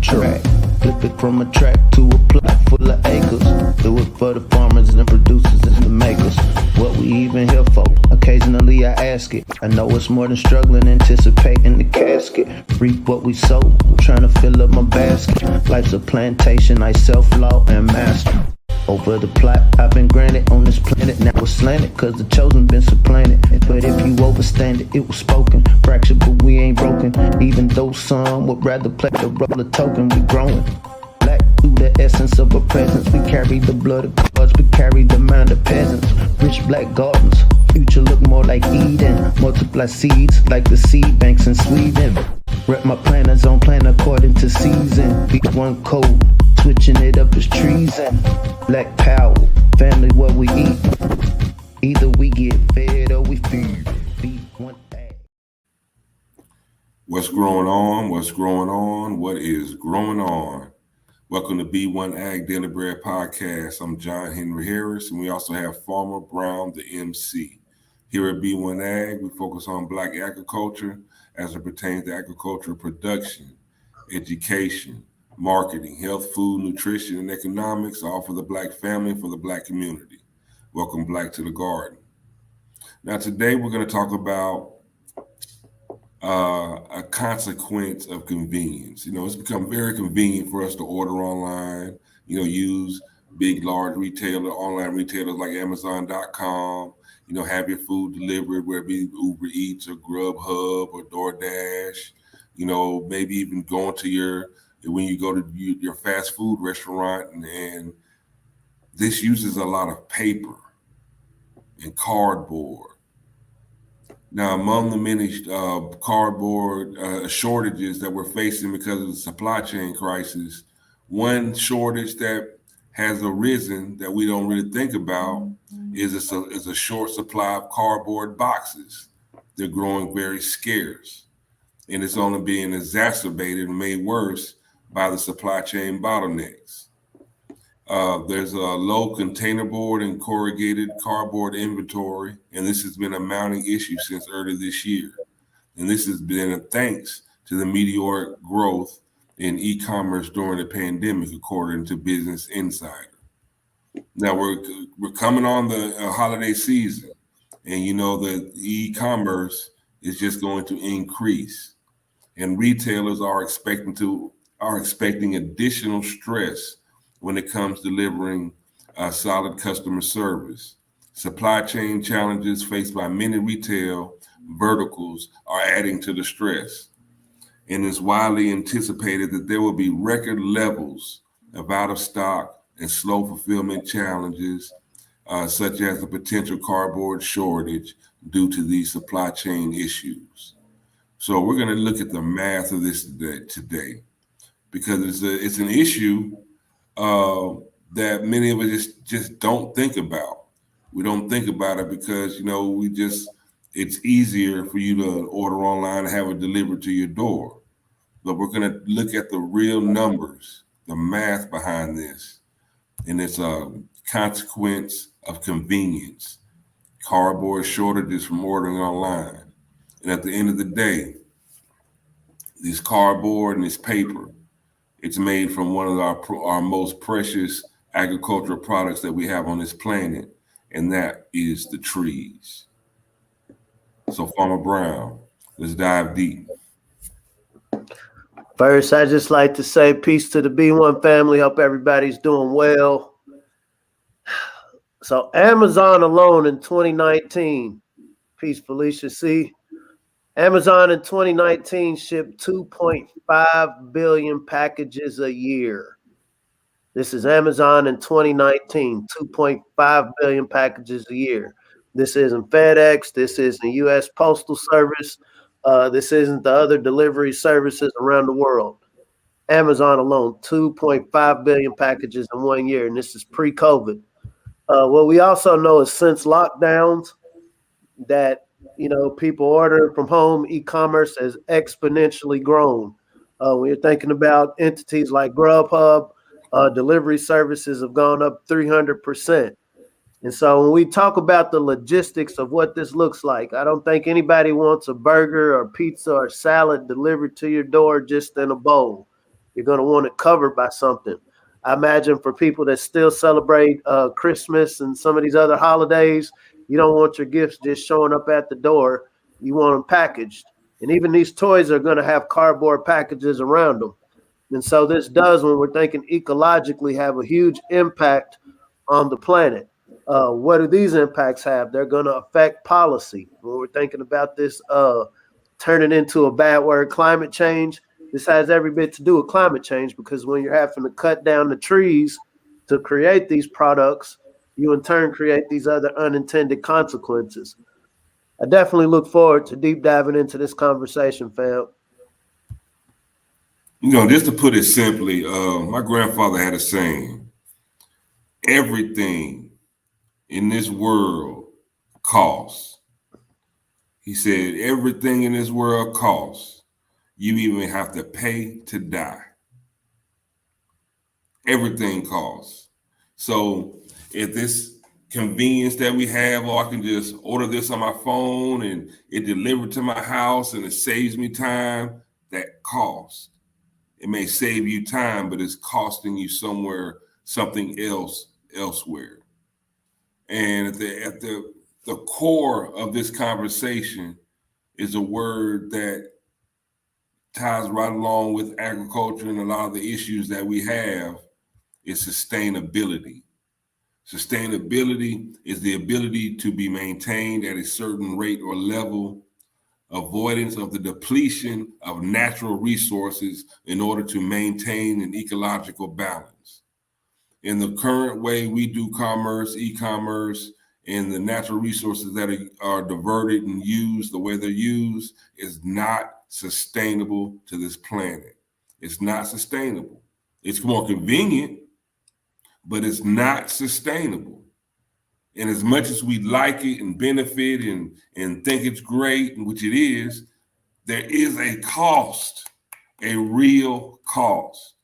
track. Flip it from a track to a plot full of acres. Do it for the farmers and producers and the makers. What we even here for? Occasionally I ask it. I know it's more than struggling, anticipating the casket. Reap what we sow, trying to fill up my basket. Life's a plantation, I self-law and master. Over the plot I've been granted on this planet. Now it's slanted, cause the chosen been supplanted. But if you overstand it, it was spoken. Fractured, but we ain't broken. Even though some would rather play the role of token, we growing. Black through the essence of a presence. We carry the blood of gods, we carry the mind of peasants. Rich black gardens, future look more like Eden. Multiply seeds like the seed banks in Sweden. Rep my planners on plan according to season. Beat one code, switching it up is treason. Black power, family what we eat. Either we get fed or we feed. Beat one egg. What's growing on? What's growing on? What is growing on? Welcome to B1 Ag Daily Bread Podcast. I'm John Henry Harris, and we also have Farmer Brown, the MC. Here at B1 Ag, we focus on Black agriculture as it pertains to agricultural production, education, marketing, health, food, nutrition, and economics, all for the Black family and for the Black community. Welcome Black to the garden. Now today we're going to talk about a consequence of convenience. You know, it's become very convenient for us to order online, use big, large online retailers like Amazon.com, have your food delivered, whether it be Uber Eats or Grubhub or DoorDash, maybe even going to when you go to your fast food restaurant, and this uses a lot of paper and cardboard. Now, among the many cardboard shortages that we're facing because of the supply chain crisis, one shortage that has arisen that we don't really think about is a short supply of cardboard boxes. They're growing very scarce, and it's only being exacerbated and made worse by the supply chain bottlenecks. There's a low containerboard and corrugated cardboard inventory, and this has been a mounting issue since early this year. And this has been thanks to the meteoric growth in e-commerce during the pandemic, according to Business Insider. Now we're coming on the holiday season, and that e-commerce is just going to increase, and retailers are expecting additional stress when it comes to delivering solid customer service. Supply chain challenges faced by many retail verticals are adding to the stress, and it's widely anticipated that there will be record levels of out of stock and slow fulfillment challenges, such as the potential cardboard shortage due to these supply chain issues. So we're going to look at the math of this today, because it's an issue that many of us just don't think about. We don't think about it because, it's easier for you to order online and have it delivered to your door. But we're going to look at the real numbers, the math behind this, and it's a consequence of convenience, cardboard shortages from ordering online. And at the end of the day, this cardboard and this paper, it's made from one of our most precious agricultural products that we have on this planet, and that is the trees. So Farmer Brown, let's dive deep. First, I just like to say peace to the B1 family. Hope everybody's doing well. So Amazon alone in 2019, peace Felicia C. Amazon in 2019 shipped 2.5 billion packages a year. This is Amazon in 2019, 2.5 billion packages a year. This isn't FedEx. This isn't U.S. Postal Service. This isn't the other delivery services around the world. Amazon alone, 2.5 billion packages in 1 year, and this is pre-COVID. What we also know is since lockdowns that people ordering from home, e-commerce has exponentially grown. When you're thinking about entities like Grubhub, delivery services have gone up 300%. And so when we talk about the logistics of what this looks like, I don't think anybody wants a burger or pizza or salad delivered to your door just in a bowl. You're going to want it covered by something. I imagine for people that still celebrate Christmas and some of these other holidays, you don't want your gifts just showing up at the door. You want them packaged. And even these toys are going to have cardboard packages around them. And so this does, when we're thinking ecologically, have a huge impact on the planet. What do these impacts have? They're going to affect policy. When we're thinking about this turning into a bad word, climate change, this has every bit to do with climate change, because when you're having to cut down the trees to create these products, you in turn create these other unintended consequences. I definitely look forward to deep diving into this conversation, fam. Just to put it simply, my grandfather had a saying: everything in this world costs. He said, everything in this world costs. You even have to pay to die. Everything costs. So if this convenience that we have, or I can just order this on my phone and it delivered to my house and it saves me time, that costs. It may save you time, but it's costing you something else elsewhere. And at the core of this conversation is a word that ties right along with agriculture and a lot of the issues that we have, is sustainability. Sustainability is the ability to be maintained at a certain rate or level, avoidance of the depletion of natural resources in order to maintain an ecological balance. In the current way we do commerce, e-commerce, and the natural resources that are diverted and used the way they're used is not sustainable to this planet. It's not sustainable. It's more convenient, but it's not sustainable. And as much as we like it and benefit and think it's great, which it is, there is a cost, a real cost.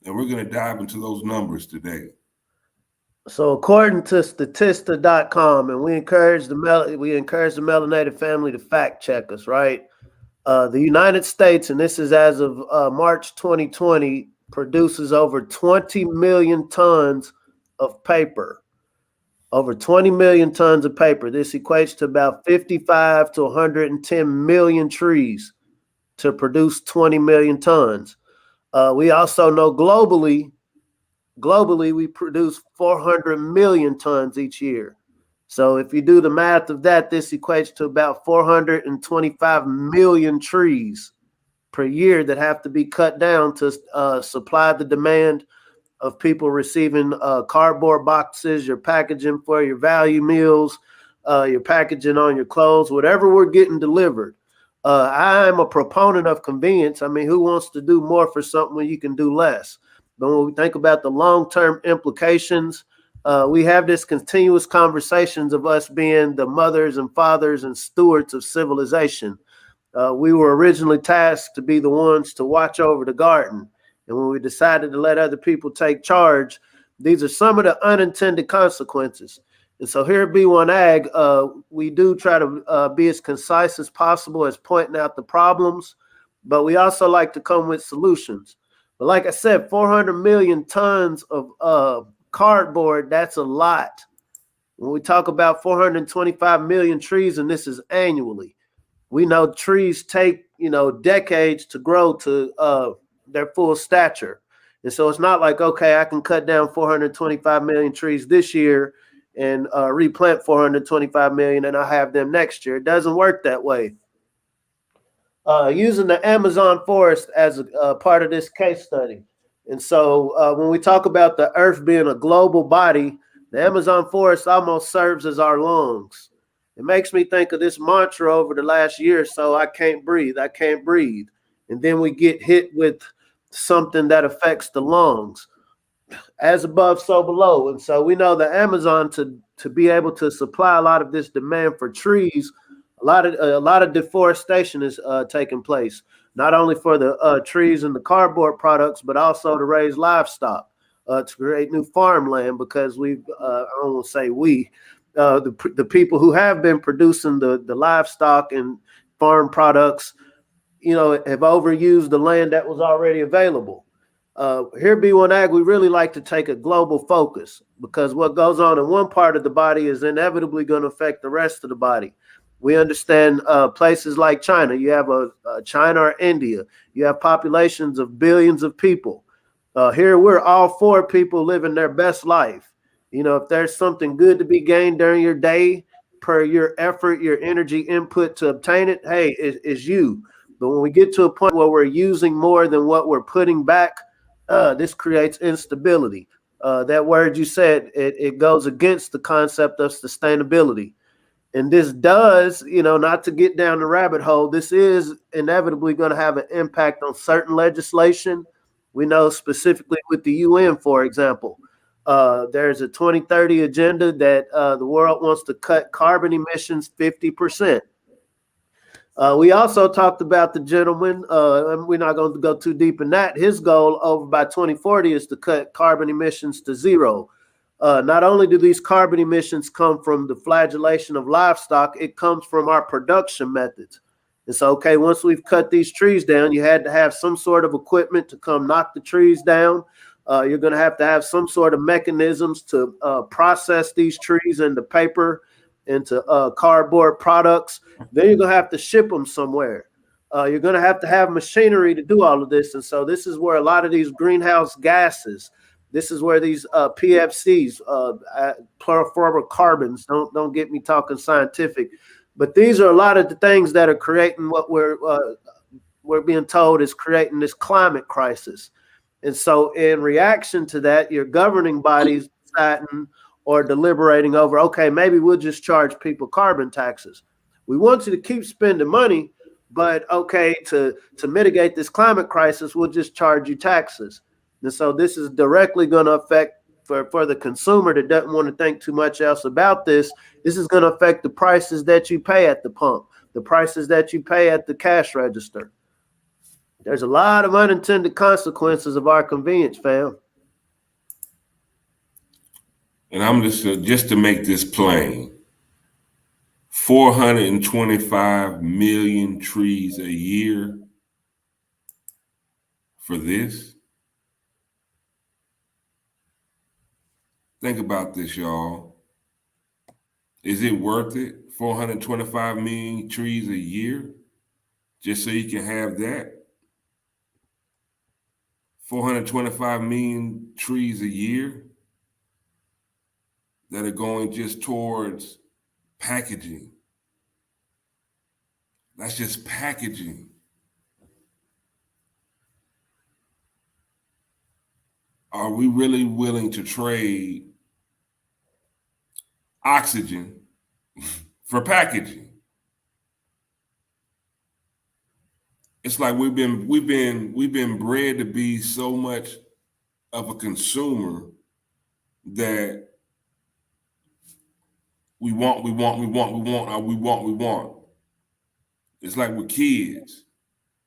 And we're going to dive into those numbers today. So according to Statista.com, and we encourage the melanated family to fact check us, right? The United States, and this is as of March 2020, produces over 20 million tons of paper. Over 20 million tons of paper. This equates to about 55 to 110 million trees to produce 20 million tons. We also know globally we produce 400 million tons each year. So if you do the math of that, this equates to about 425 million trees per year that have to be cut down to supply the demand of people receiving cardboard boxes, your packaging for your value meals, your packaging on your clothes, whatever we're getting delivered. I'm a proponent of convenience. I mean, who wants to do more for something when you can do less? But when we think about the long-term implications, we have this continuous conversations of us being the mothers and fathers and stewards of civilization. We were originally tasked to be the ones to watch over the garden. And when we decided to let other people take charge, these are some of the unintended consequences. And so here at B1 Ag, we do try to be as concise as possible as pointing out the problems, but we also like to come with solutions. But like I said, 400 million tons of cardboard, that's a lot. When we talk about 425 million trees, and this is annually, we know trees take, decades to grow to their full stature. And so it's not like, okay, I can cut down 425 million trees this year and replant 425 million and I'll have them next year. It doesn't work that way. Using the Amazon forest as a part of this case study. And so when we talk about the earth being a global body, the Amazon forest almost serves as our lungs. It makes me think of this mantra over the last year or so: I can't breathe, I can't breathe. And then we get hit with something that affects the lungs. As above, so below. And so we know the Amazon, to be able to supply a lot of this demand for trees, a lot of deforestation is taking place, not only for the trees and the cardboard products, but also to raise livestock, to create new farmland, because I don't want to say the people who have been producing the livestock and farm products have overused the land that was already available. Here at B1 Ag, we really like to take a global focus because what goes on in one part of the body is inevitably going to affect the rest of the body. We understand places like China. You have China or India. You have populations of billions of people. Here, we're all for people living their best life. If there's something good to be gained during your day per your effort, your energy input to obtain it, hey, it's you. But when we get to a point where we're using more than what we're putting back, this creates instability. That word you said, it goes against the concept of sustainability. And this does, not to get down the rabbit hole, this is inevitably going to have an impact on certain legislation. We know specifically with the UN, for example, there's a 2030 agenda that the world wants to cut carbon emissions 50%. We also talked about the gentleman, and we're not going to go too deep in that. His goal over by 2040 is to cut carbon emissions to zero. Not only do these carbon emissions come from the flagellation of livestock, it comes from our production methods. And so, okay, once we've cut these trees down, you had to have some sort of equipment to come knock the trees down. You're going to have some sort of mechanisms to process these trees into paper, into cardboard products. Then you're going to have to ship them somewhere. You're going to have machinery to do all of this. And so this is where a lot of these greenhouse gases, this is where these PFCs, chlorofluorocarbons, don't get me talking scientific, but these are a lot of the things that are creating what we're being told is creating this climate crisis. And so in reaction to that, your governing bodies deciding or deliberating over, okay, maybe we'll just charge people carbon taxes. We want you to keep spending money, but okay, to mitigate this climate crisis, we'll just charge you taxes. And so this is directly going to affect for the consumer that doesn't want to think too much else about this. This is going to affect the prices that you pay at the pump, the prices that you pay at the cash register. There's a lot of unintended consequences of our convenience, fam. And I'm just to make this plain, 425 million trees a year for this. Think about this, y'all. Is it worth it? 425 million trees a year just so you can have that? 425 million trees a year that are going just towards packaging. That's just packaging. Are we really willing to trade oxygen for packaging? It's like we've been bred to be so much of a consumer that we want. It's like we're kids,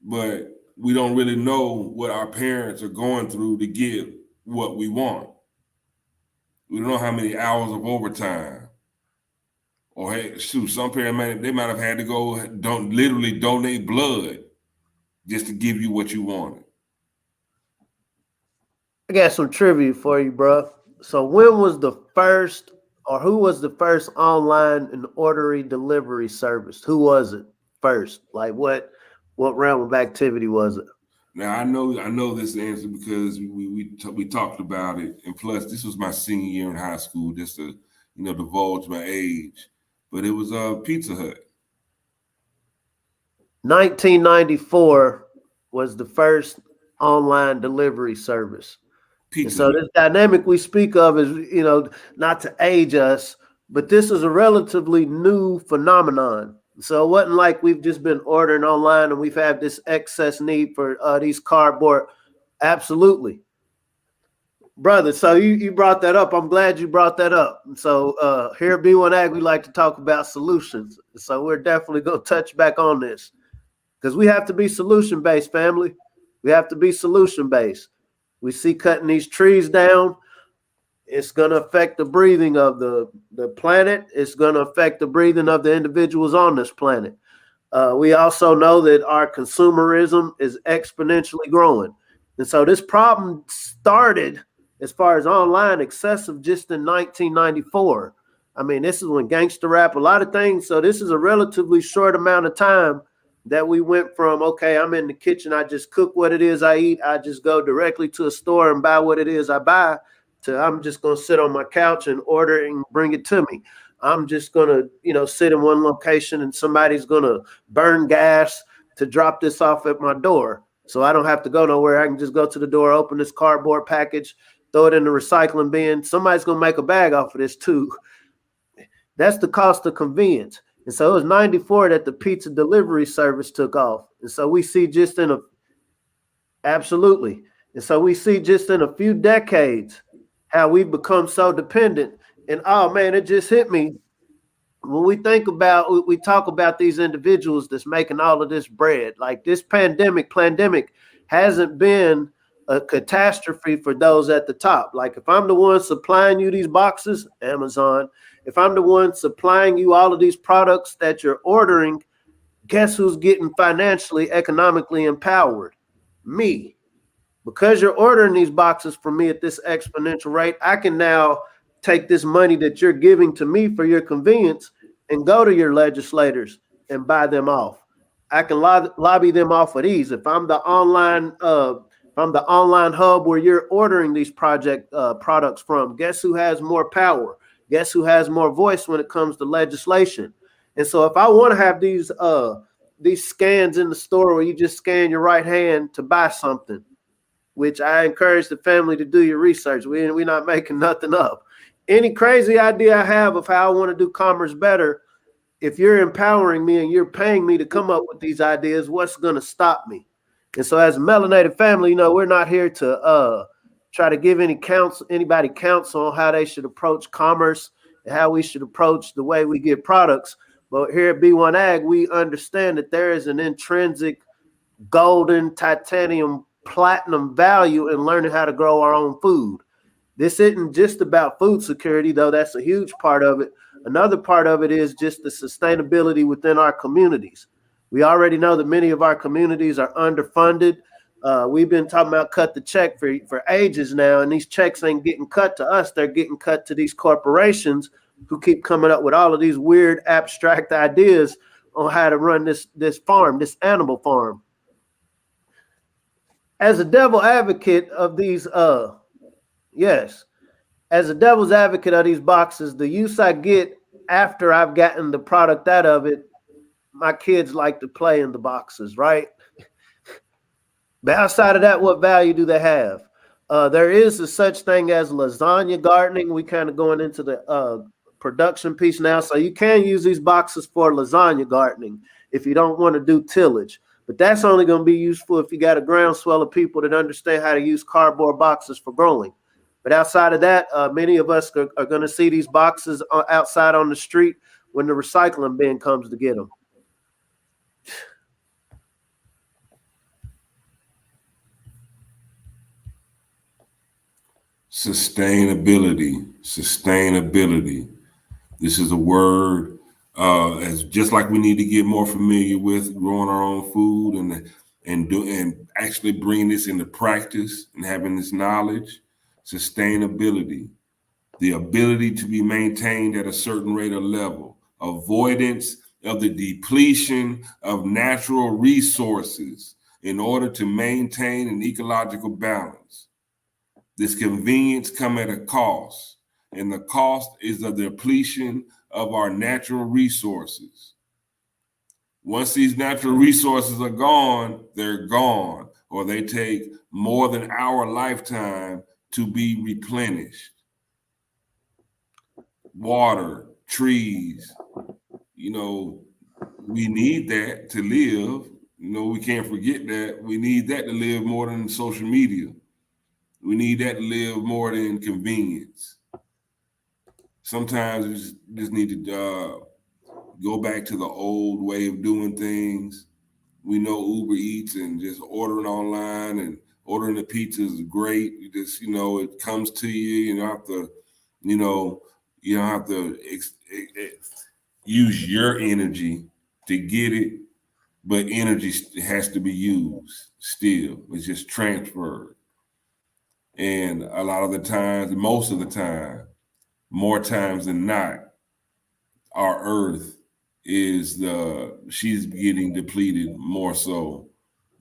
but we don't really know what our parents are going through to get what we want. We don't know how many hours of overtime. Or hey, shoot, some parents might have had to go literally donate blood just to give you what you wanted. I got some trivia for you, bro. So when was the first, or who was the first online and orderly delivery service? Who was it first? Like what realm of activity was it? Now I know this answer because we talked about it, and plus this was my senior year in high school, just to divulge my age. But it was Pizza Hut. 1994 was the first online delivery service. So this dynamic we speak of is, not to age us, but this is a relatively new phenomenon. So it wasn't like we've just been ordering online and we've had this excess need for these cardboard. Absolutely. Brother, so you brought that up. I'm glad you brought that up. So here at B1 Ag, we like to talk about solutions. So we're definitely going to touch back on this because we have to be solution-based, family. We have to be solution-based. We see cutting these trees down. It's going to affect the breathing of the planet. It's going to affect the breathing of the individuals on this planet. We also know that our consumerism is exponentially growing. And so this problem started, as far as online excessive, just in 1994. I mean, this is when gangster rap, a lot of things. So this is a relatively short amount of time that we went from, okay, I'm in the kitchen, I just cook what it is I eat, I just go directly to a store and buy what it is I buy, to I'm just going to sit on my couch and order and bring it to me. I'm just going to, sit in one location and somebody's going to burn gas to drop this off at my door. So I don't have to go nowhere. I can just go to the door, open this cardboard package, throw it in the recycling bin. Somebody's going to make a bag off of this too. That's the cost of convenience. And so it was 94 that the pizza delivery service took off. And so we see just in absolutely. And so we see just in a few decades how we've become so dependent. And oh man, it just hit me. When we talk about these individuals that's making all of this bread, like this pandemic hasn't been a catastrophe for those at the top. Like if I'm the one supplying you these boxes, Amazon, if I'm the one supplying you all of these products that you're ordering, guess who's getting financially, economically empowered? Me. Because you're ordering these boxes from me at this exponential rate, I can now take this money that you're giving to me for your convenience and go to your legislators and buy them off. I can lobby them off of these. If I'm the online hub where you're ordering these products from, guess who has more power? Guess who has more voice when it comes to legislation? And so if I want to have these scans in the store where you just scan your right hand to buy something, which I encourage the family to do your research. We're not making nothing up. Any crazy idea I have of how I want to do commerce better, if you're empowering me and you're paying me to come up with these ideas, what's going to stop me? And so as a melanated family, we're not here to try to give anybody counsel on how they should approach commerce and how we should approach the way we get products. But here at B1 Ag, we understand that there is an intrinsic golden, titanium, platinum value in learning how to grow our own food. This isn't just about food security, though that's a huge part of it. Another part of it is just the sustainability within our communities. We already know that many of our communities are underfunded. We've been talking about cut the check for ages now, and these checks ain't getting cut to us. They're getting cut to these corporations who keep coming up with all of these weird abstract ideas on how to run this farm, this animal farm. As a devil advocate of these, as a devil's advocate of these boxes, the use I get after I've gotten the product out of it, my kids like to play in the boxes, right? But outside of that, what value do they have? There is a such thing as lasagna gardening. We kind of going into the production piece now. So you can use these boxes for lasagna gardening if you don't want to do tillage. But that's only going to be useful if you got a groundswell of people that understand how to use cardboard boxes for growing. But outside of that, many of us are going to see these boxes outside on the street when the recycling bin comes to get them. Sustainability. This is a word as just like we need to get more familiar with growing our own food and actually bringing this into practice and having this knowledge. Sustainability, the ability to be maintained at a certain rate or level, avoidance of the depletion of natural resources in order to maintain an ecological balance. This convenience comes at a cost, and the cost is the depletion of our natural resources. Once these natural resources are gone, they're gone, or they take more than our lifetime to be replenished. Water, trees, we need that to live. We can't forget that. We need that to live more than social media. We need that to live more than convenience. Sometimes we just need to go back to the old way of doing things. We know Uber Eats and just ordering online and ordering the pizza is great. You just, it comes to you. You don't have to use your energy to get it. but energy has to be used still. It's just transferred. And a lot of the times, most of the time, more times than not, our earth she's getting depleted more so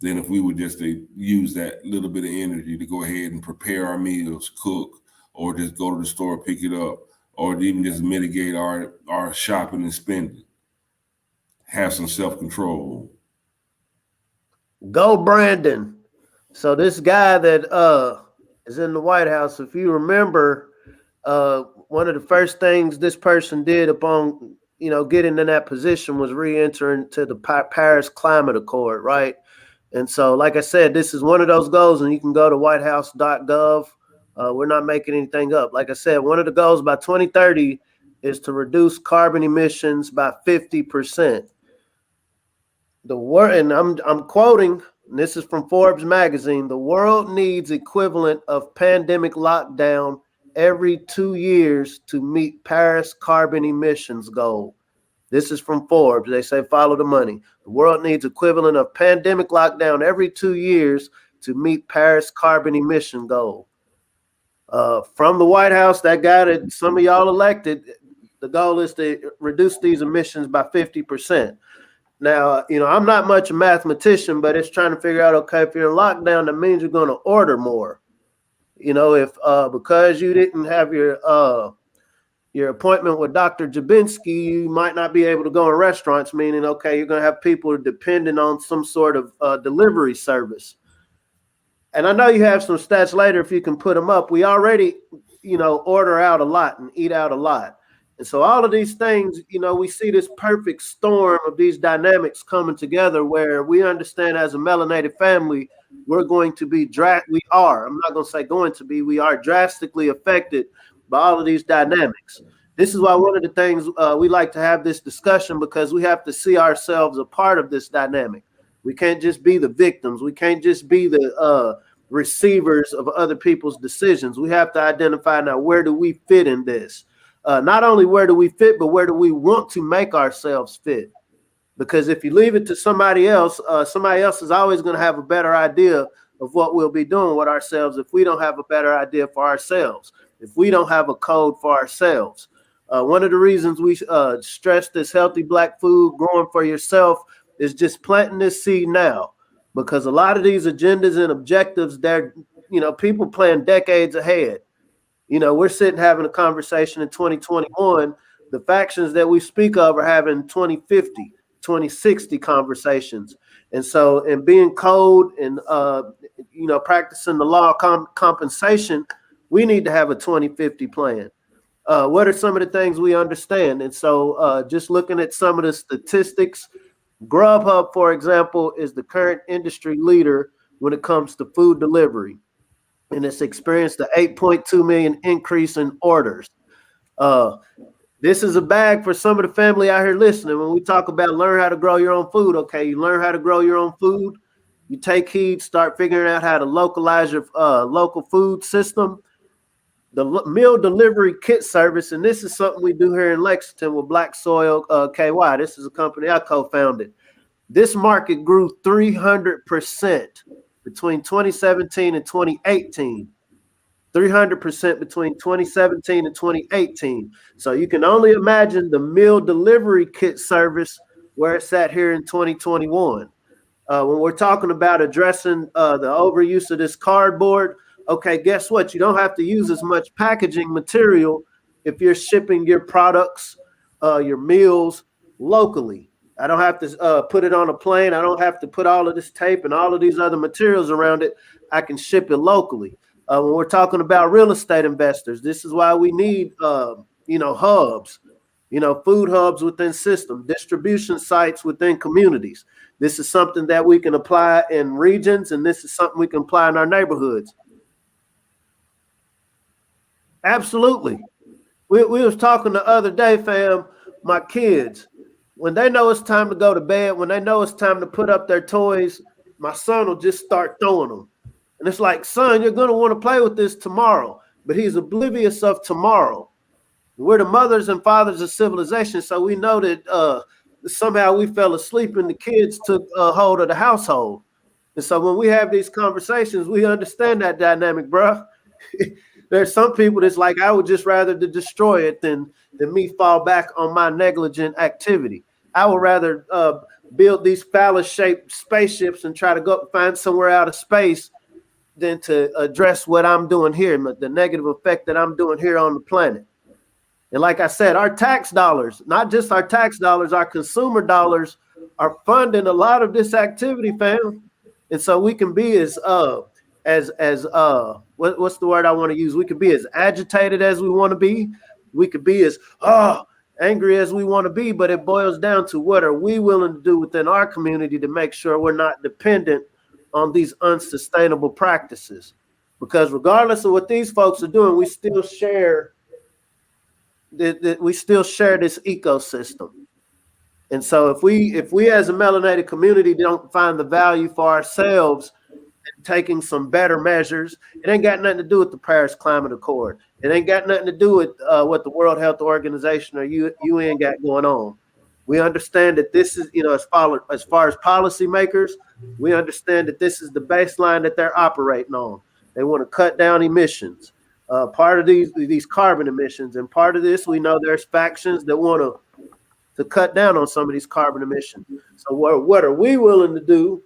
than if we would just use that little bit of energy to go ahead and prepare our meals, cook, or just go to the store, pick it up, or even just mitigate our shopping and spending. Have some self-control. Go Brandon. So this guy that is in the White House, if you remember, one of the first things this person did upon getting in that position was re-entering to the Paris Climate Accord, right? And so, like I said, this is one of those goals, and you can go to whitehouse.gov. We're not making anything up. Like I said, one of the goals by 2030 is to reduce carbon emissions by 50%. And I'm quoting, and this is from Forbes magazine, the world needs equivalent of pandemic lockdown every 2 years to meet Paris carbon emissions goal. This is from Forbes. They say follow the money. The world needs equivalent of pandemic lockdown every 2 years to meet Paris carbon emission goal. From the White House, that guy that some of y'all elected, the goal is to reduce these emissions by 50%. Now, I'm not much a mathematician, but it's trying to figure out, okay, if you're in lockdown, that means you're going to order more. If because you didn't have your appointment with Dr. Jabinski, you might not be able to go in restaurants, meaning, okay, you're going to have people dependent on some sort of delivery service. And I know you have some stats later if you can put them up. We already, order out a lot and eat out a lot. And so all of these things, we see this perfect storm of these dynamics coming together where we understand as a melanated family, we're going to be, I'm not going to say going to be, we are drastically affected by all of these dynamics. This is why one of the things we like to have this discussion, because we have to see ourselves a part of this dynamic. We can't just be the victims. We can't just be the receivers of other people's decisions. We have to identify now, where do we fit in this? Not only where do we fit, but where do we want to make ourselves fit? Because if you leave it to somebody else is always going to have a better idea of what we'll be doing with ourselves if we don't have a better idea for ourselves, if we don't have a code for ourselves. One of the reasons we stress this healthy Black food, growing for yourself, is just planting this seed now. Because a lot of these agendas and objectives, they're, people plan decades ahead. We're sitting having a conversation in 2021. The factions that we speak of are having 2050, 2060 conversations. And so, in being code and, practicing the law of compensation, we need to have a 2050 plan. What are some of the things we understand? And so just looking at some of the statistics, Grubhub, for example, is the current industry leader when it comes to food delivery. And it's experienced an 8.2 million increase in orders. This is a bag for some of the family out here listening. When we talk about learn how to grow your own food, okay, you learn how to grow your own food. You take heed, start figuring out how to localize your local food system. The meal delivery kit service, and this is something we do here in Lexington with Black Soil KY. This is a company I co-founded. This market grew 300% between 2017 and 2018. 300% between 2017 and 2018. So you can only imagine the meal delivery kit service where it's at here in 2021. When we're talking about addressing the overuse of this cardboard, okay, guess what? You don't have to use as much packaging material if you're shipping your products, your meals locally. I don't have to put it on a plane. I don't have to put all of this tape and all of these other materials around it. I can ship it locally. When we're talking about real estate investors, this is why we need, hubs, food hubs within systems, distribution sites within communities. This is something that we can apply in regions, and this is something we can apply in our neighborhoods. Absolutely. We was talking the other day, fam, my kids, when they know it's time to go to bed, when they know it's time to put up their toys, my son will just start throwing them. And it's like, son, you're going to want to play with this tomorrow. But he's oblivious of tomorrow. We're the mothers and fathers of civilization, so we know that somehow we fell asleep and the kids took hold of the household. And so when we have these conversations, we understand that dynamic, bro. There's some people that's like, I would just rather to destroy it than me fall back on my negligent activity. I would rather build these phallus-shaped spaceships and try to go find somewhere out of space than to address what I'm doing here, the negative effect that I'm doing here on the planet. And like I said, our tax dollars, not just our tax dollars, our consumer dollars are funding a lot of this activity, fam. And so we can be what's the word I want to use? We could be as agitated as we want to be. We could be as angry as we want to be, but it boils down to what are we willing to do within our community to make sure we're not dependent on these unsustainable practices. Because regardless of what these folks are doing, we still share this ecosystem. And so if we as a melanated community don't find the value for ourselves in taking some better measures, it ain't got nothing to do with the Paris Climate Accord. It ain't got nothing to do with what the World Health Organization or UN got going on. We understand that this is, as far as policymakers, we understand that this is the baseline that they're operating on. They want to cut down emissions, part of these carbon emissions, and part of this, we know there's factions that want to cut down on some of these carbon emissions. So what are we willing to do?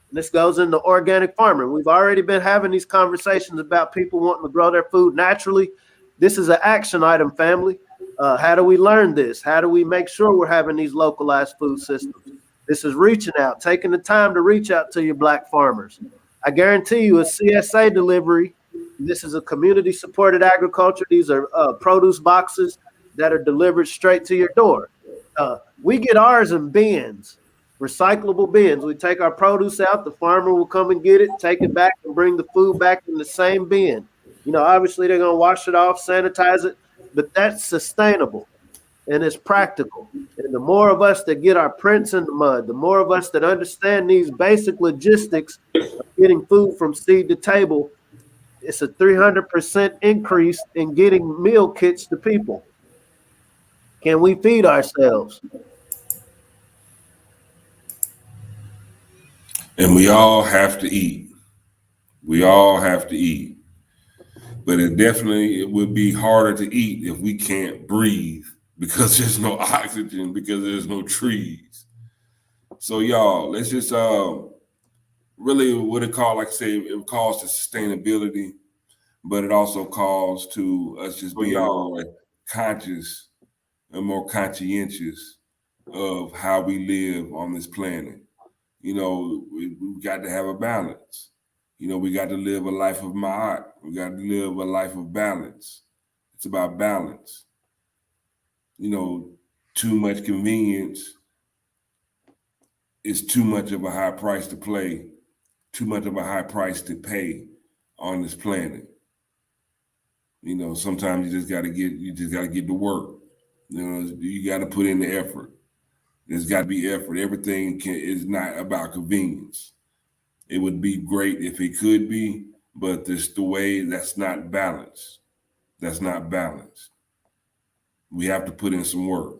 And this goes into organic farming. We've already been having these conversations about people wanting to grow their food naturally. This is an action item, family. How do we learn this? How do we make sure we're having these localized food systems? This is reaching out, taking the time to reach out to your Black farmers. I guarantee you a CSA delivery. This is a community supported agriculture. These are produce boxes that are delivered straight to your door. We get ours in bins, recyclable bins. We take our produce out, the farmer will come and get it, take it back and bring the food back in the same bin. Obviously they're going to wash it off, sanitize it, but that's sustainable and it's practical. And the more of us that get our prints in the mud, the more of us that understand these basic logistics of getting food from seed to table, it's a 300% increase in getting meal kits to people. Can we feed ourselves? And we all have to eat. We all have to eat. But it would be harder to eat if we can't breathe because there's no oxygen, because there's no trees. So y'all, let's just really what it calls, like I say, it calls to sustainability, but it also calls to us just being more conscious and more conscientious of how we live on this planet. We've got to have a balance. We got to live a life of ma'at. We got to live a life of balance. It's about balance. Too much convenience is too much of a high price to pay on this planet. Sometimes you just got to get to work. You got to put in the effort. There's got to be effort. Everything is not about convenience. It would be great if it could be, but there's the way that's not balanced. That's not balanced. We have to put in some work.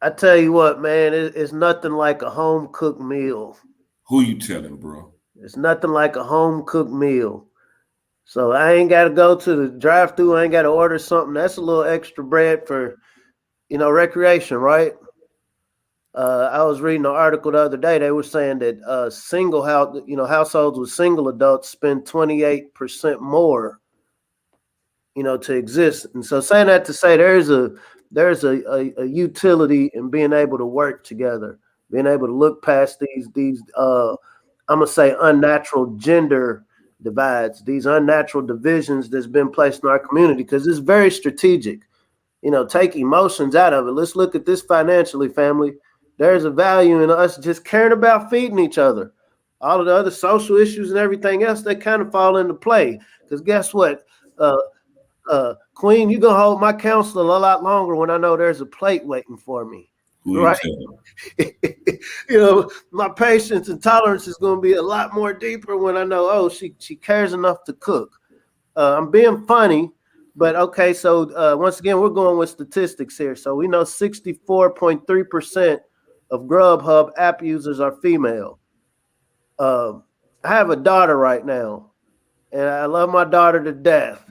I tell you what, man, it's nothing like a home cooked meal. Who you telling, bro? It's nothing like a home cooked meal. So I ain't got to go to the drive-thru. I ain't got to order something. That's a little extra bread for, recreation, right? I was reading an article the other day. They were saying that households with single adults spend 28% more, to exist. And so saying that to say there's a utility in being able to work together, being able to look past these I'm gonna say unnatural gender divides, these unnatural divisions that's been placed in our community, because it's very strategic. Take emotions out of it. Let's look at this financially, family. There's a value in us just caring about feeding each other. All of the other social issues and everything else, they kind of fall into play. Because guess what? Queen, you're going to hold my counsel a lot longer when I know there's a plate waiting for me. Right? My patience and tolerance is going to be a lot more deeper when I know, she cares enough to cook. I'm being funny, But okay, so once again, we're going with statistics here. So we know 64.3% of Grubhub app users are female. I have a daughter right now, and I love my daughter to death.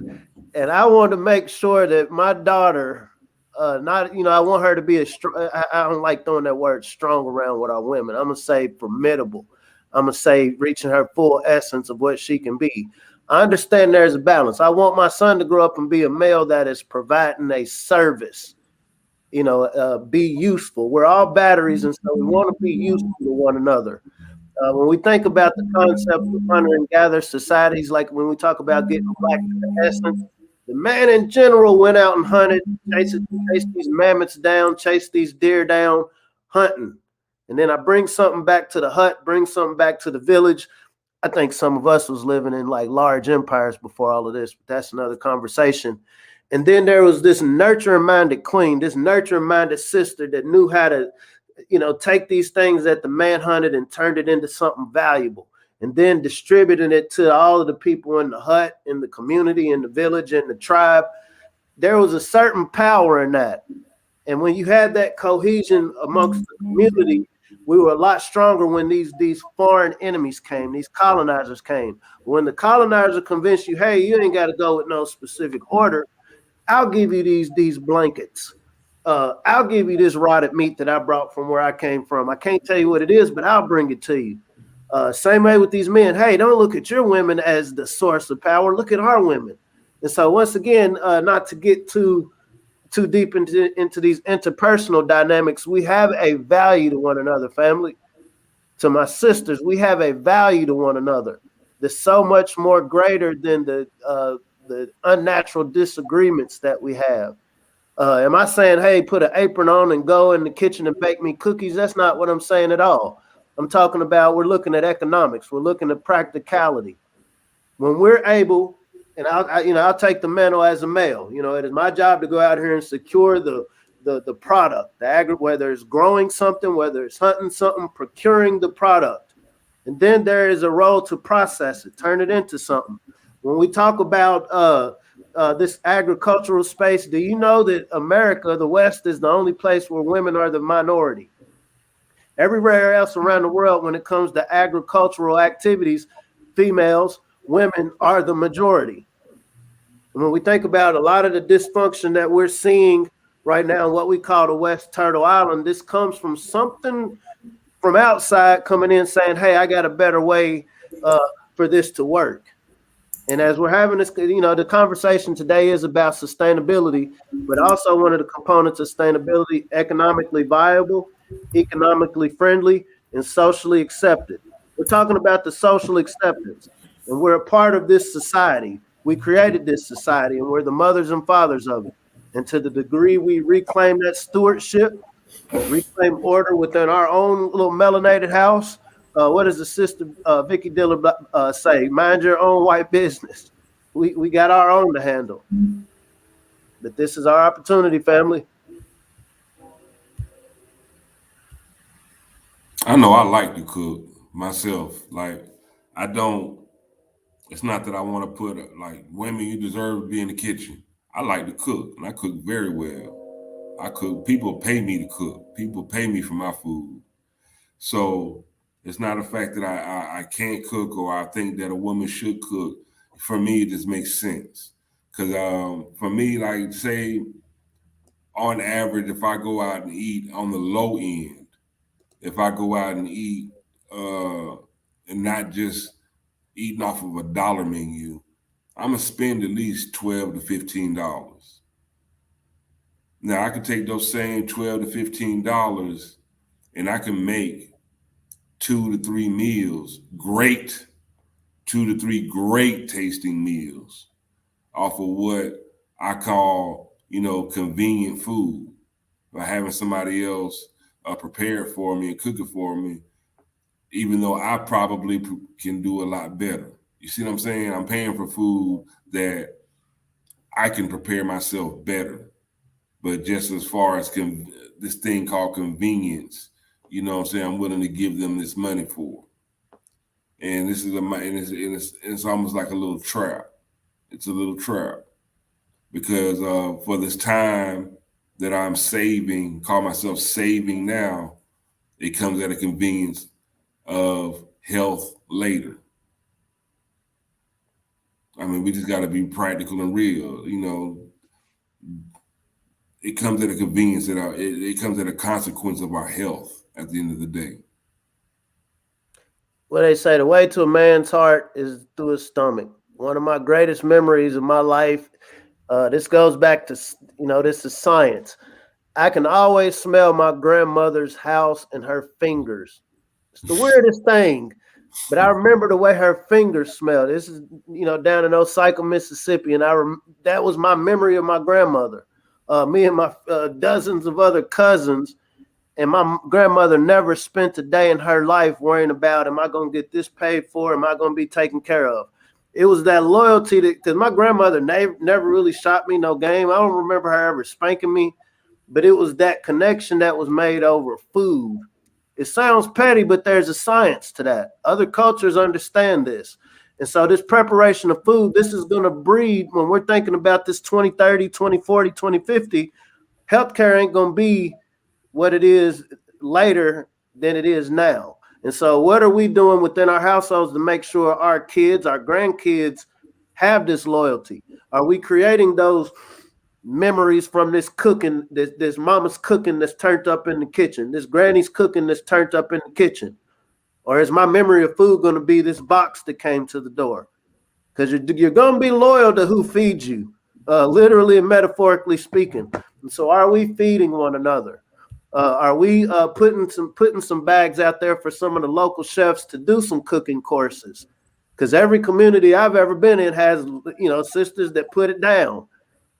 And I want to make sure that my daughter, not, I want her to be I don't like throwing that word strong around with our women. I'm going to say formidable. I'm going to say reaching her full essence of what she can be. I understand there's a balance. I want my son to grow up and be a male that is providing a service, be useful. We're all batteries, and so we want to be useful to one another. When we think about the concept of hunter and gatherer societies, like when we talk about getting back to the essence, the man in general went out and hunted, chased these mammoths down, chased these deer down, hunting. And then I bring something back to the hut, bring something back to the village. I think some of us was living in like large empires before all of this, but that's another conversation. And then there was this nurturing-minded queen, this nurturing-minded sister that knew how to, take these things that the man hunted and turned it into something valuable, and then distributing it to all of the people in the hut, in the community, in the village, in the tribe. There was a certain power in that. And when you had that cohesion amongst the community, we were a lot stronger when these foreign enemies came, these colonizers came. When the colonizer convinced you, hey, you ain't got to go with no specific order. I'll give you these blankets. I'll give you this rotted meat that I brought from where I came from. I can't tell you what it is, but I'll bring it to you. Same way with these men. Hey, don't look at your women as the source of power. Look at our women. And so once again, not to get too deep into these interpersonal dynamics, we have a value to one another, family. To my sisters, we have a value to one another that's so much more greater than the unnatural disagreements that we have. Am I saying, hey, put an apron on and go in the kitchen and bake me cookies? That's not what I'm saying at all. I'm talking about we're looking at economics. We're looking at practicality. When we're able, and I'll take the mantle as a male. It is my job to go out here and secure the product, whether it's growing something, whether it's hunting something, procuring the product. And then there is a role to process it, turn it into something. When we talk about this agricultural space, do you know that America, the West, is the only place where women are the minority? Everywhere else around the world, when it comes to agricultural activities, women are the majority. And when we think about a lot of the dysfunction that we're seeing right now in what we call the West Turtle Island, this comes from something from outside coming in saying, hey, I got a better way for this to work. And as we're having this, the conversation today is about sustainability, but also one of the components of sustainability, economically viable, economically friendly, and socially accepted. We're talking about the social acceptance, and we're a part of this society. We created this society, and we're the mothers and fathers of it. And to the degree we reclaim that stewardship, reclaim order within our own little melanated house, what does the sister Vicky Diller say? Mind your own white business. We got our own to handle. But this is our opportunity, family. I know I like to cook myself. Like, I don't, it's not that I want to put like women, you deserve to be in the kitchen. I like to cook, and I cook very well. I cook, people pay me to cook. People pay me for my food. So it's not a fact that I can't cook or I think that a woman should cook. For me, it just makes sense. Because for me, like, say, on average, if I go out and eat on the low end, if I go out and eat and not just eating off of a dollar menu, I'm gonna spend at least $12 to $15. Now I can take those same $12 to $15 and I can make 2 to 3 meals, 2 to 3 great tasting meals off of what I call, convenient food. By having somebody else prepare it for me and cook it for me, even though I probably can do a lot better. You see what I'm saying? I'm paying for food that I can prepare myself better. But just as far as this thing called convenience, I'm willing to give them this money for. And this is it's almost like a little trap. It's a little trap. because for this time that I'm saving, call myself saving now, it comes at a convenience of health later. I mean, we just got to be practical and real. You know, it comes at a convenience that it comes at a consequence of our health at the end of the day. Well, they say the way to a man's heart is through his stomach. One of my greatest memories of my life, this goes back to, this is science. I can always smell my grandmother's house and her fingers. It's the weirdest thing, but I remember the way her fingers smelled. This is, down in Osaka, Mississippi, and that was my memory of my grandmother. Me and my dozens of other cousins, and my grandmother never spent a day in her life worrying about, am I going to get this paid for? Am I going to be taken care of? It was that loyalty because my grandmother never really shot me no game. I don't remember her ever spanking me, but it was that connection that was made over food. It sounds petty, but there's a science to that. Other cultures understand this. And so this preparation of food, this is going to breed, when we're thinking about this 2030, 2040, 2050, healthcare ain't going to be what it is later than it is now. And so what are we doing within our households to make sure our kids, our grandkids have this loyalty? Are we creating those memories from this cooking, this mama's cooking that's turned up in the kitchen, this granny's cooking that's turned up in the kitchen? Or is my memory of food going to be this box that came to the door? Because you're going to be loyal to who feeds you, literally and metaphorically speaking. And so are we feeding one another? Are we putting some bags out there for some of the local chefs to do some cooking courses? Because every community I've ever been in has, sisters that put it down.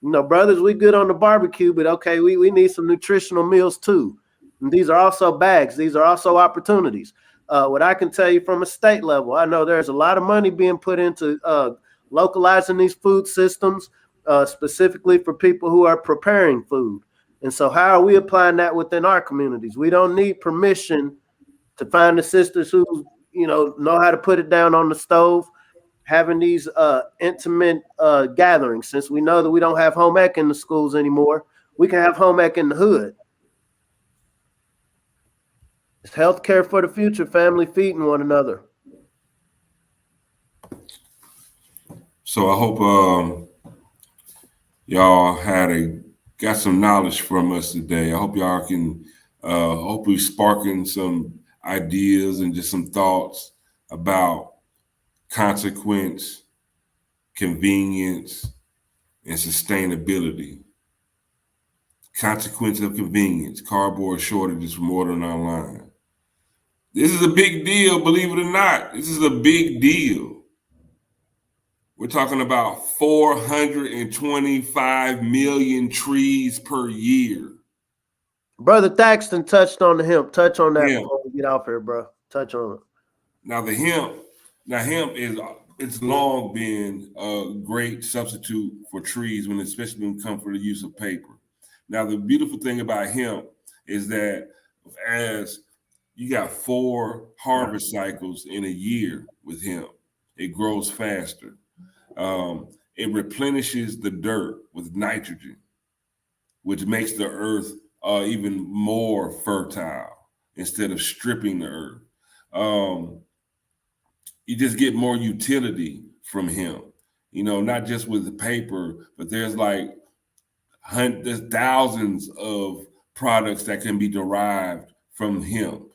Brothers, we good on the barbecue, but okay, we need some nutritional meals too. And these are also bags. These are also opportunities. What I can tell you from a state level, I know there's a lot of money being put into localizing these food systems, specifically for people who are preparing food. And so how are we applying that within our communities? We don't need permission to find the sisters who, know how to put it down on the stove, having these intimate gatherings. Since we know that we don't have home ec in the schools anymore, we can have home ec in the hood. It's healthcare for the future, family feeding one another. So I hope y'all got some knowledge from us today. I hope y'all can hopefully sparking some ideas and just some thoughts about consequence, convenience, and sustainability. Consequence of convenience, cardboard shortages from ordering online. This is a big deal, believe it or not. This is a big deal. We're talking about 425 million trees per year. Brother Thaxton touched on the hemp. Touch on that before we get off here, bro. Touch on it. Now hemp it's long been a great substitute for trees especially when it comes for the use of paper. Now, the beautiful thing about hemp is that as you got 4 harvest cycles in a year with hemp, it grows faster. It replenishes the dirt with nitrogen, which makes the earth even more fertile instead of stripping the earth. You just get more utility from hemp, not just with the paper, but there's thousands of products that can be derived from hemp.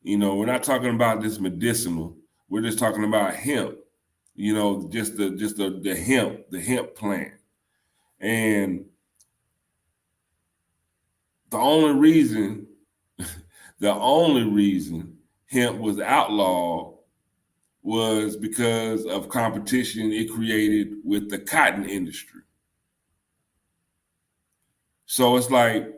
We're not talking about this medicinal. We're just talking about hemp. Just the hemp plant. And the only reason hemp was outlawed was because of competition it created with the cotton industry. So it's like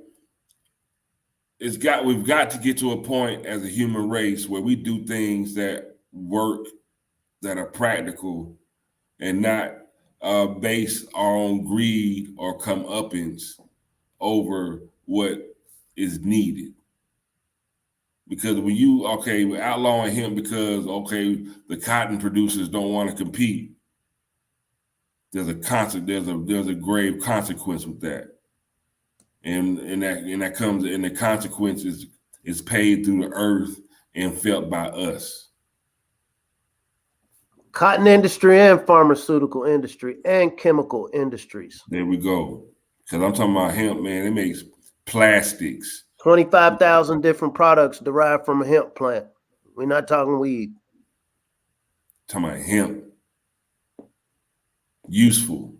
we've got to get to a point as a human race where we do things that work, that are practical, and not base our own greed or comeuppance over what is needed. Because when we're outlawing hemp because the cotton producers don't want to compete, there's a grave consequence with that. And the consequence is paid through the earth and felt by us. Cotton industry and pharmaceutical industry and chemical industries. There we go. Because I'm talking about hemp, man. It makes plastics. 25,000 different products derived from a hemp plant. We're not talking weed. Talking about hemp. Useful.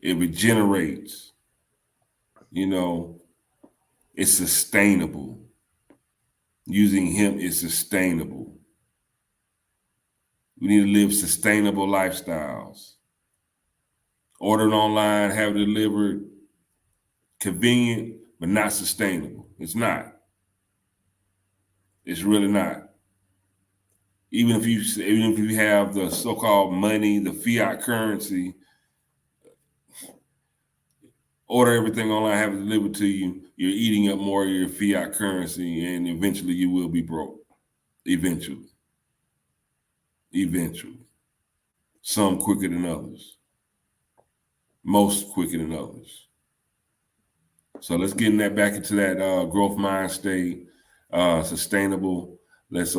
It regenerates. It's sustainable. Using hemp is sustainable. We need to live sustainable lifestyles. Order it online, have it delivered. Convenient, but not sustainable. It's not. It's really not. Even if you have the so-called money, the fiat currency, order everything online, have it delivered to you, you're eating up more of your fiat currency, and eventually you will be broke. Eventually. Some quicker than others. Most quicker than others. So let's get back into that growth mind state, sustainable. Let's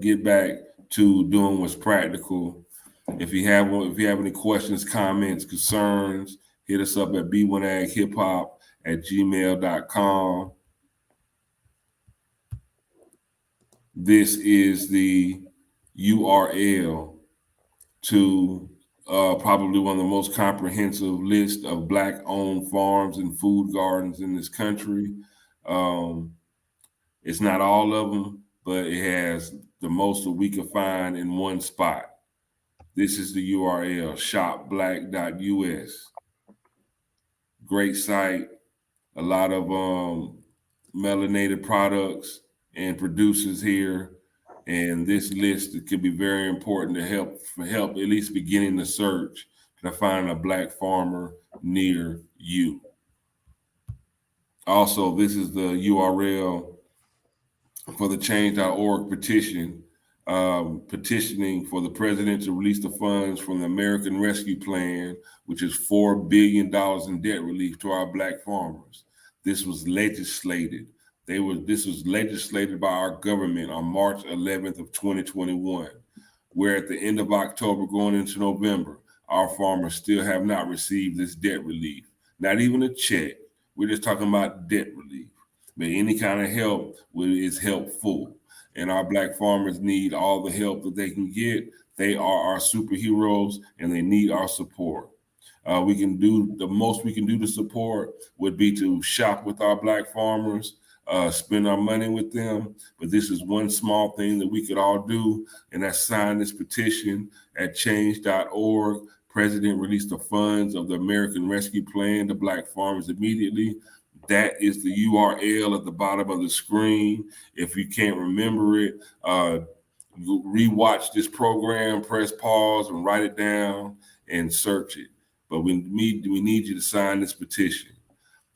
get back to doing what's practical. If you have any questions, comments, concerns, hit us up at b1aghiphop@gmail.com. This is the URL to probably one of the most comprehensive list of Black-owned farms and food gardens in this country. It's not all of them, but it has the most that we can find in one spot. This is the URL, shopblack.us. Great site, a lot of melanated products and producers here. And this list could be very important to help at least beginning the search to find a Black farmer near you. Also, this is the URL for the change.org petition, petitioning for the president to release the funds from the American Rescue Plan, which is $4 billion in debt relief to our Black farmers. This was legislated. This was legislated by our government on March 11th of 2021. We're at the end of October going into November. Our farmers still have not received this debt relief. Not even a check. We're just talking about debt relief. But any kind of help is helpful. And our Black farmers need all the help that they can get. They are our superheroes and they need our support. The most we can do to support would be to shop with our Black farmers, spend our money with them. But this is one small thing that we could all do, and that's sign this petition at change.org. President released the funds of the American Rescue Plan to Black farmers immediately. That is the URL at the bottom of the screen. If you can't remember it, rewatch this program, press pause and write it down and search it. But we need you to sign this petition.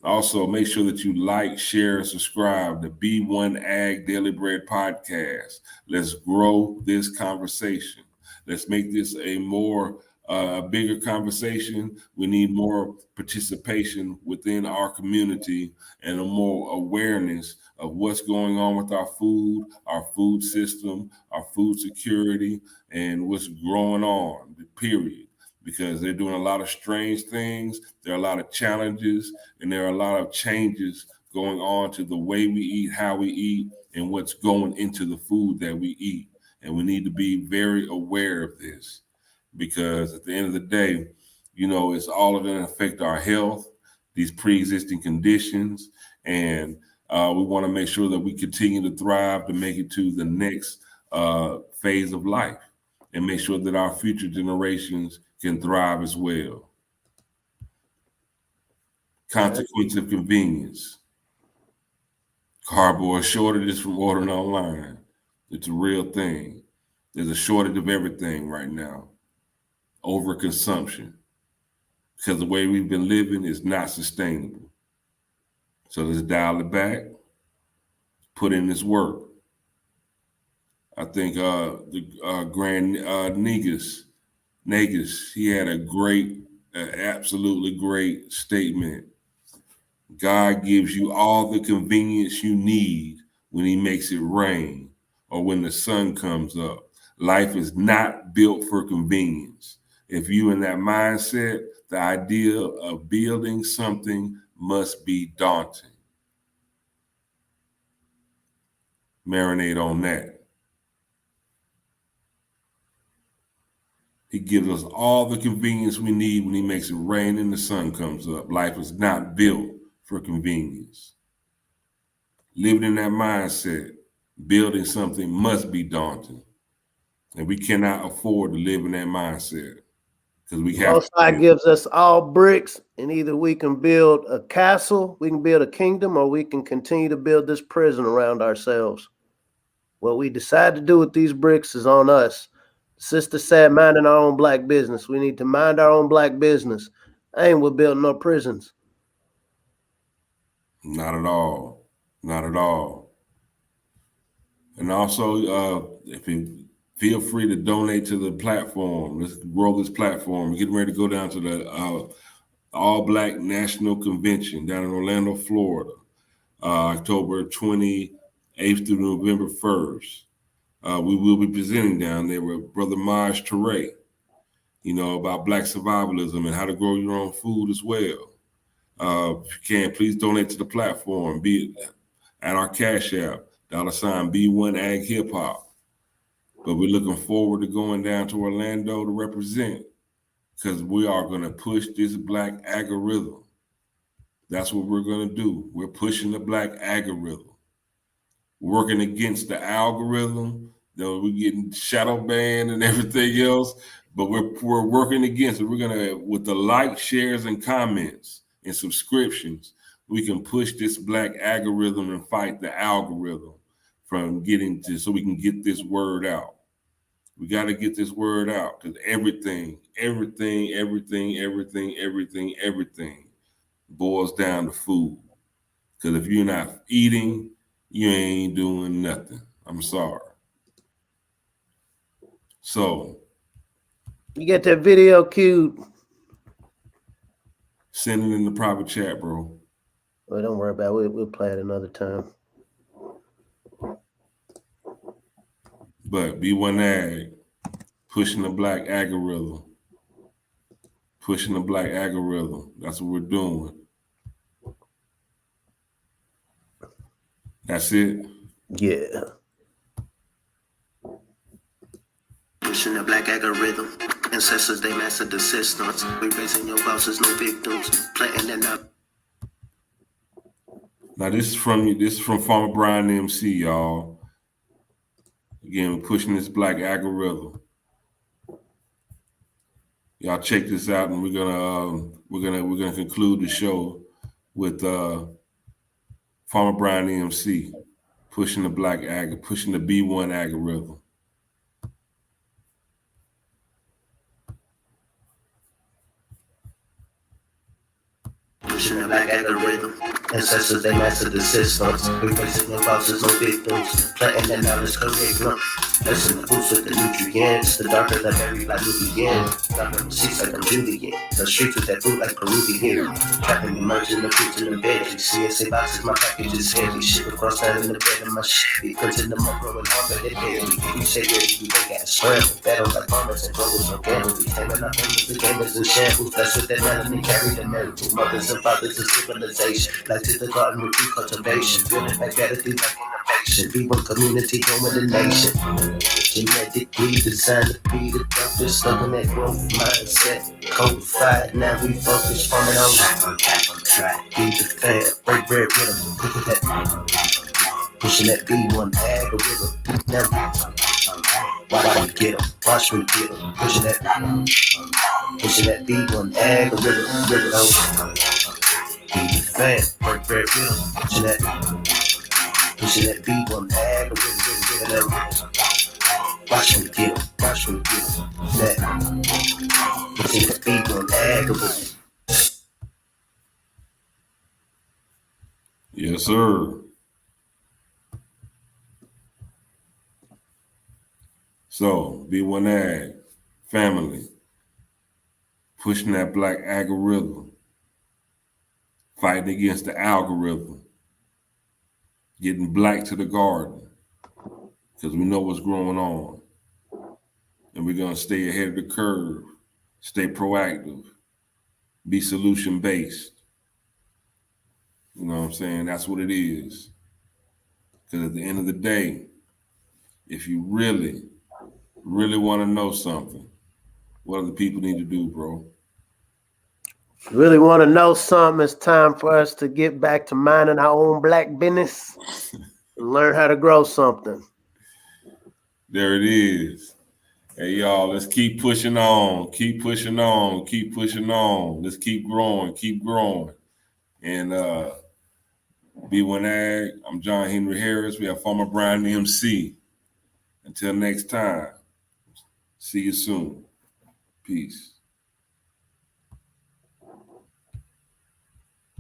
Also, make sure that you like, share, and subscribe to B1 Ag Daily Bread podcast. Let's grow this conversation. Let's make this a bigger conversation. We need more participation within our community and a more awareness of what's going on with our food system, our food security, and what's growing on, period. Because they're doing a lot of strange things. There are a lot of challenges, and there are a lot of changes going on to the way we eat, how we eat, and what's going into the food that we eat. And we need to be very aware of this, because at the end of the day, it's all going to affect our health, these pre-existing conditions, and we want to make sure that we continue to thrive to make it to the next phase of life and make sure that our future generations can thrive as well. Consequence of convenience. Cardboard shortages from ordering online. It's a real thing. There's a shortage of everything right now. Overconsumption. Because the way we've been living is not sustainable. So let's dial it back. Put in this work. I think the Grand Negus Nagus, he had a great, absolutely great statement. God gives you all the convenience you need when he makes it rain or when the sun comes up. Life is not built for convenience. If you in that mindset, the idea of building something must be daunting. Marinate on that. He gives us all the convenience we need when he makes it rain and the sun comes up. Life is not built for convenience. Living in that mindset, building something must be daunting. And we cannot afford to live in that mindset because we have Most High gives us all bricks, and either we can build a castle, we can build a kingdom, or we can continue to build this prison around ourselves. What we decide to do with these bricks is on us. Sister said, minding our own black business. We need to mind our own black business. I ain't with building no prisons. Not at all. Not at all. And also, if you feel free to donate to the platform. Let's grow this platform. We're getting ready to go down to the All Black National Convention down in Orlando, Florida, October 28th through November 1st. We will be presenting down there with Brother Maj Toure, about Black survivalism and how to grow your own food as well. If you can, please donate to the platform, be it at our Cash App, $ B1 Ag Hip Hop. But we're looking forward to going down to Orlando to represent, because we are going to push this black algorithm. That's what we're going to do. We're pushing the black algorithm, working against the algorithm. We're getting shadow banned and everything else, but we're working against it. We're going to, with the likes, shares, and comments and subscriptions, we can push this black algorithm and fight the algorithm from so we can get this word out. We got to get this word out, because everything boils down to food. Because if you're not eating, you ain't doing nothing. I'm sorry. So, You get that video queued. Send it in the private chat, bro. Well, don't worry about it. We'll play it another time. But B1 Ag, pushing the black algorithm. Pushing the black algorithm. That's what we're doing. That's it? Yeah. Pushing the black algorithm. Ancestors, they mastered the systems. We raising your bosses, no victims. Planting them up. Now this is from Farmer Brian MC, y'all. Again, we're pushing this black algorithm. Y'all check this out, and we're gonna conclude the show with Farmer Brian MC, pushing the pushing the B1 algorithm. Pushing the black algorithm. Ancestors, they mastered the systems. We raising your bosses, no victims. Planting that knowledge curriculum. Listen to boost with the nutrients. The darker the berry like Nubian. Darker the seeds like a Julian. The streets with that fruit like Peruvian. Trapping, emerging the fruits in the veggies. CSA boxes, my package is heavy. Ship across down in the bed of my Chevy. Printing them up, growing harder than daily. You say ready, you ain't got scrambled. Battle like farmers and growers on gamblers. Taming our fingers, the gamers and shambles. That's what that melanin carry the miracle. Mothers and fathers of civilization. Like to the garden with true cultivation. Building back attitude like innovation. People, community, growing the nation. Genetically designed to be the toughest. Looking at growth mindset. Codified, now we focus farming on track. Be the fan, break bread with them. Pushing that B1 algorithm. Now, why we get them? Watch me get them. Pushing that B1 algorithm. Rip it over. Be the fan, break bread with them. Pushing that B1 algorithm. Rip it over. Watch me get them. Pushing that B1 algorithm. Yes, sir. So, B1 Ag, family, pushing that black algorithm, fighting against the algorithm, getting black to the garden, because we know what's going on. And we're going to stay ahead of the curve, stay proactive, be solution-based. You know what I'm saying? That's what it is. Because at the end of the day, if you really, really want to know something, what do the people need to do, bro? Really want to know something? It's time for us to get back to minding our own black business and learn how to grow something. There it is. Hey, y'all, let's keep pushing on, keep pushing on, keep pushing on. Let's keep growing, keep growing. And B1 Ag, I'm John Henry Harris. We have Farmer Brian MC. Until next time, see you soon. Peace.